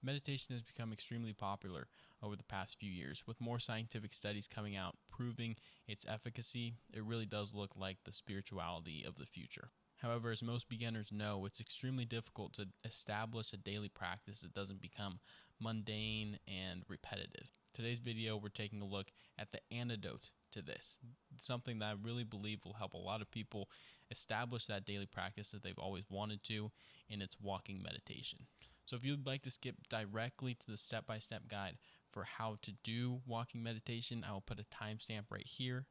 Meditation has become extremely popular over the past few years, with more scientific studies coming out proving its efficacy. It really does look like the spirituality of the future. However, as most beginners know, it's extremely difficult to establish a daily practice that doesn't become mundane and repetitive. Today's video, we're taking a look at the antidote to this, something that I really believe will help a lot of people establish that daily practice that they've always wanted to, and it's walking meditation. So if you'd like to skip directly to the step-by-step guide for how to do walking meditation, I will put a timestamp right here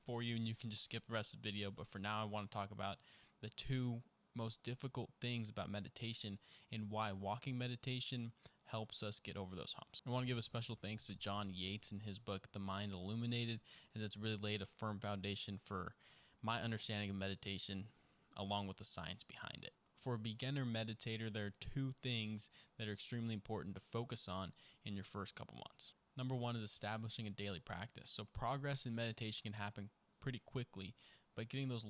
for you, and you can just skip the rest of the video. But for now, I want to talk about the two most difficult things about meditation and why walking meditation helps us get over those humps. I want to give a special thanks to John Yates in his book, The Mind Illuminated, as it's really laid a firm foundation for my understanding of meditation along with the science behind it. For a beginner meditator, there are two things that are extremely important to focus on in your first couple months. Number one is establishing a daily practice. So progress in meditation can happen pretty quickly, but getting those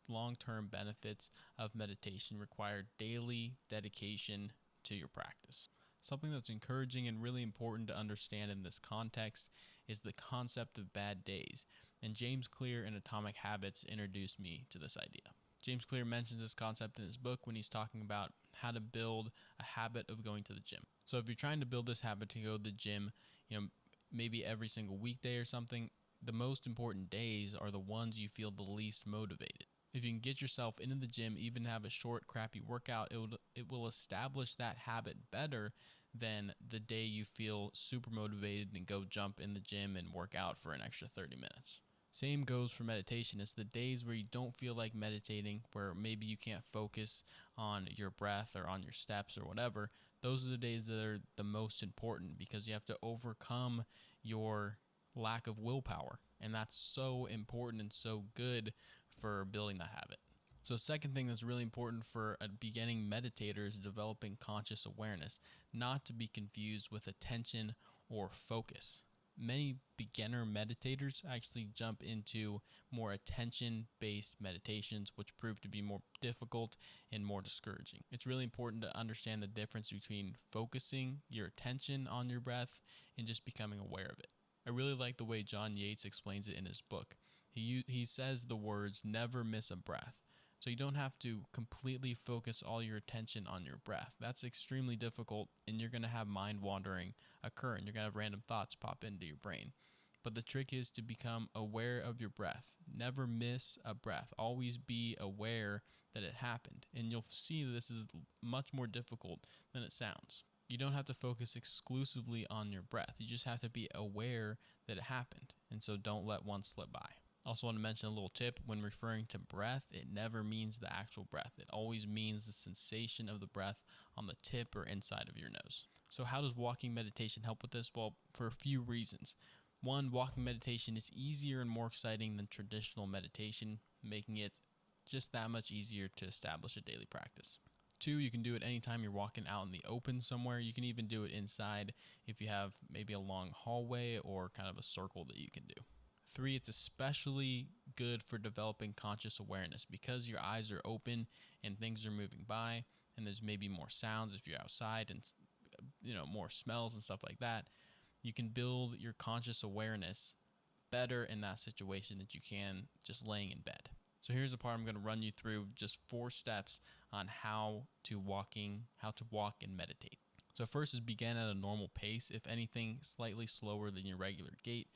long-term benefits of meditation require daily dedication to your practice. Something that's encouraging and really important to understand in this context is the concept of bad days, and James Clear in Atomic Habits introduced me to this idea. James Clear mentions this concept in his book when he's talking about how to build a habit of going to the gym. So if you're trying to build this habit to go to the gym, maybe every single weekday or something, the most important days are the ones you feel the least motivated. If you can get yourself into the gym, even have a short, crappy workout, it will establish that habit better than the day you feel super motivated and go jump in the gym and work out for an extra 30 minutes. Same goes for meditation. It's the days where you don't feel like meditating, where maybe you can't focus on your breath or on your steps or whatever. Those are the days that are the most important because you have to overcome your lack of willpower. And that's so important and so good for building that habit. So the second thing that's really important for a beginning meditator is developing conscious awareness, not to be confused with attention or focus. Many beginner meditators actually jump into more attention-based meditations, which prove to be more difficult and more discouraging. It's really important to understand the difference between focusing your attention on your breath and just becoming aware of it. I really like the way John Yates explains it in his book. He says the words, "never miss a breath." So you don't have to completely focus all your attention on your breath. That's extremely difficult, and you're going to have mind wandering occur, and you're going to have random thoughts pop into your brain. But the trick is to become aware of your breath. Never miss a breath. Always be aware that it happened. And you'll see this is much more difficult than it sounds. You don't have to focus exclusively on your breath. You just have to be aware that it happened. And so don't let one slip by. Also want to mention a little tip. When referring to breath, it never means the actual breath. It always means the sensation of the breath on the tip or inside of your nose. So how does walking meditation help with this? Well, for a few reasons. One, walking meditation is easier and more exciting than traditional meditation, making it just that much easier to establish a daily practice. Two, you can do it anytime you're walking out in the open somewhere. You can even do it inside if you have maybe a long hallway or kind of a circle that you can do. Three, it's especially good for developing conscious awareness because your eyes are open and things are moving by, and there's maybe more sounds if you're outside and more smells and stuff like that. You can build your conscious awareness better in that situation than you can just laying in bed. So here's the part I'm going to run you through, just 4 steps on how to walk and meditate. So first is begin at a normal pace, if anything slightly slower than your regular gait,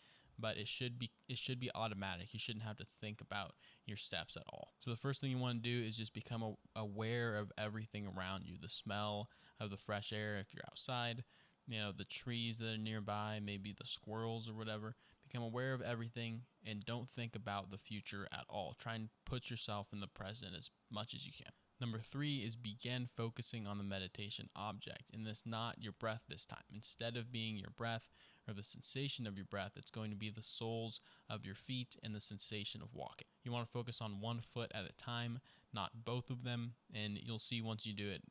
but it should be automatic. You shouldn't have to think about your steps at all. So the first thing you want to do is just become aware of everything around you, the smell of the fresh air if you're outside, the trees that are nearby, maybe the squirrels or whatever. Become aware of everything and don't think about the future at all. Try and put yourself in the present as much as you can. Number 3 is begin focusing on the meditation object, and that's not your breath this time. Instead of being your breath or the sensation of your breath, it's going to be the soles of your feet and the sensation of walking. You want to focus on one foot at a time, not both of them, and you'll see once you do it,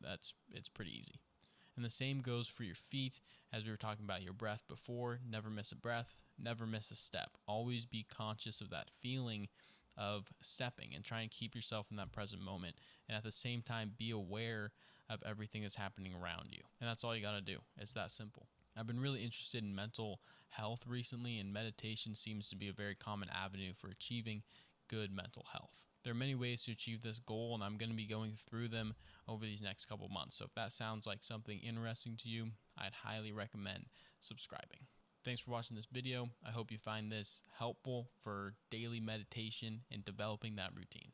it's pretty easy. And the same goes for your feet, as we were talking about your breath before. Never miss a breath, never miss a step. Always be conscious of that feeling of stepping and try and keep yourself in that present moment. And at the same time, be aware of everything that's happening around you. And that's all you got to do. It's that simple. I've been really interested in mental health recently, and meditation seems to be a very common avenue for achieving good mental health. There are many ways to achieve this goal, and I'm going to be going through them over these next couple months. So if that sounds like something interesting to you, I'd highly recommend subscribing. Thanks for watching this video. I hope you find this helpful for daily meditation and developing that routine.